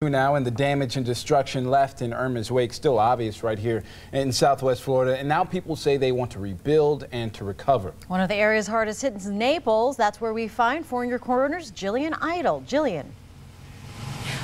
Now, and the damage and destruction left in Irma's wake still obvious right here in Southwest Florida, and now people say they want to rebuild and to recover. One of the areas hardest hit is Naples. That's where we find For Your Corner's Jillian Idle. Jillian.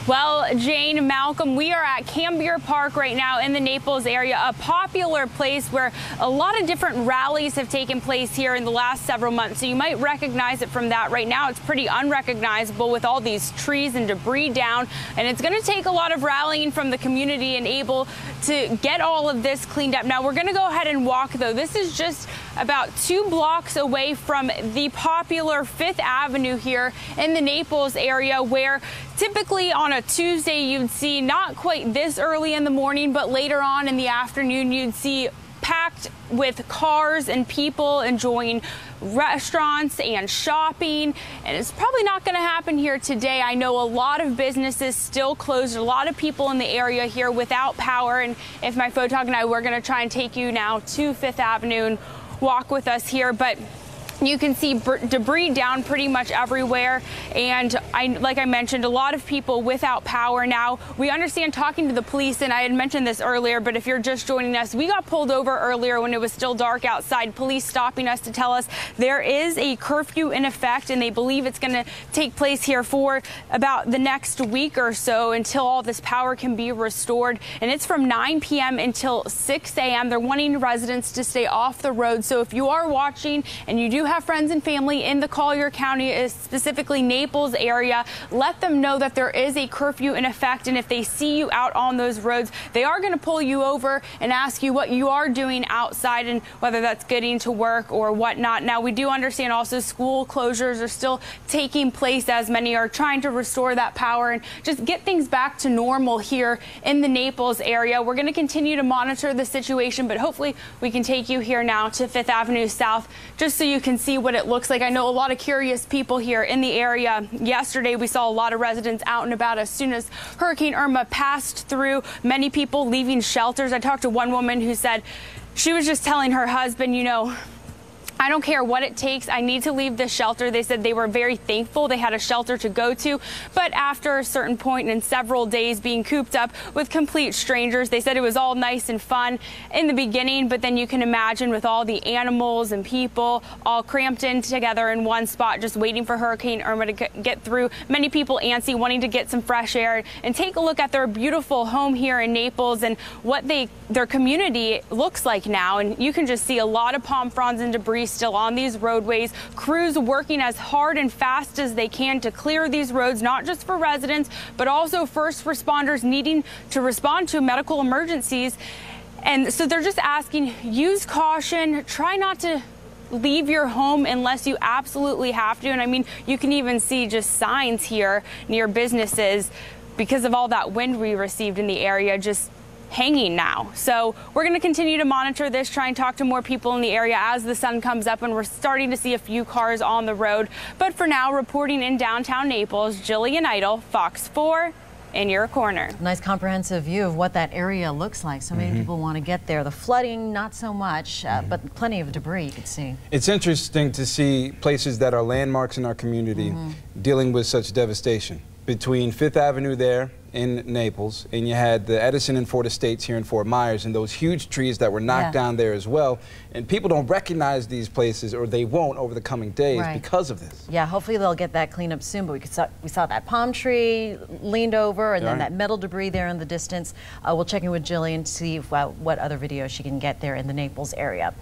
Well, Jane, Malcolm, we are at Cambier Park right now in the Naples area, a popular place where a lot of different rallies have taken place here in the last several months. So you might recognize it from that. Right now, it's pretty unrecognizable with all these trees and debris down. And it's going to take a lot of rallying from the community and able to get all of this cleaned up. Now, we're going to go ahead and walk, though. This is just about 2 blocks away from the popular 5th Avenue here in the Naples area, where typically on a Tuesday you'd see not quite this early in the morning, but later on in the afternoon you'd see packed with cars and people enjoying restaurants and shopping. And it's probably not going to happen here today. I know a lot of businesses still closed, a lot of people in the area here without power. And if my photog and I were going to try and take you now to 5th Avenue and walk with us here, but you can see debris down pretty much everywhere. And like I mentioned, a lot of people without power now. We understand, talking to the police, and I had mentioned this earlier, but if you're just joining us, we got pulled over earlier when it was still dark outside. Police stopping us to tell us there is a curfew in effect, and they believe it's going to take place here for about the next week or so until all this power can be restored. And it's from 9 p.m. until 6 a.m. They're wanting residents to stay off the road. So if you are watching and you do have friends and family in the Collier County, specifically Naples area, let them know that there is a curfew in effect, and if they see you out on those roads, they are going to pull you over and ask you what you are doing outside and whether that's getting to work or whatnot. Now, we do understand also school closures are still taking place as many are trying to restore that power and just get things back to normal here in the Naples area. We're going to continue to monitor the situation, but hopefully we can take you here now to 5th Avenue South just so you can see what it looks like. I know a lot of curious people here in the area. Yesterday, we saw a lot of residents out and about as soon as Hurricane Irma passed through. Many people leaving shelters. I talked to one woman who said she was just telling her husband, you know, I don't care what it takes. I need to leave this shelter. They said they were very thankful they had a shelter to go to. But after a certain point in several days being cooped up with complete strangers, they said it was all nice and fun in the beginning. But then you can imagine with all the animals and people all cramped in together in one spot, just waiting for Hurricane Irma to get through. Many people antsy, wanting to get some fresh air and take a look at their beautiful home here in Naples and what their community looks like now. And you can just see a lot of palm fronds and debris still on these roadways. Crews working as hard and fast as they can to clear these roads, not just for residents, but also first responders needing to respond to medical emergencies. And so they're just asking, use caution, try not to leave your home unless you absolutely have to. And I mean, you can even see just signs here near businesses because of all that wind we received in the area, just hanging now. So we're going to continue to monitor this, try and talk to more people in the area as the sun comes up, and we're starting to see a few cars on the road. But for now, reporting in downtown Naples, Jillian Idle, Fox 4 in your corner. Nice comprehensive view of what that area looks like. So many people want to get there. The flooding, not so much, but plenty of debris you can see. It's interesting to see places that are landmarks in our community dealing with such devastation. Between 5th Avenue there in Naples, and you had the Edison and Fort Estates here in Fort Myers, and those huge trees that were knocked down there as well. And people don't recognize these places, or they won't over the coming days because of this. Yeah, hopefully they'll get that cleaned up soon, but we saw that palm tree leaned over, and then that metal debris there in the distance. We'll check in with Jillian to see what other videos she can get there in the Naples area.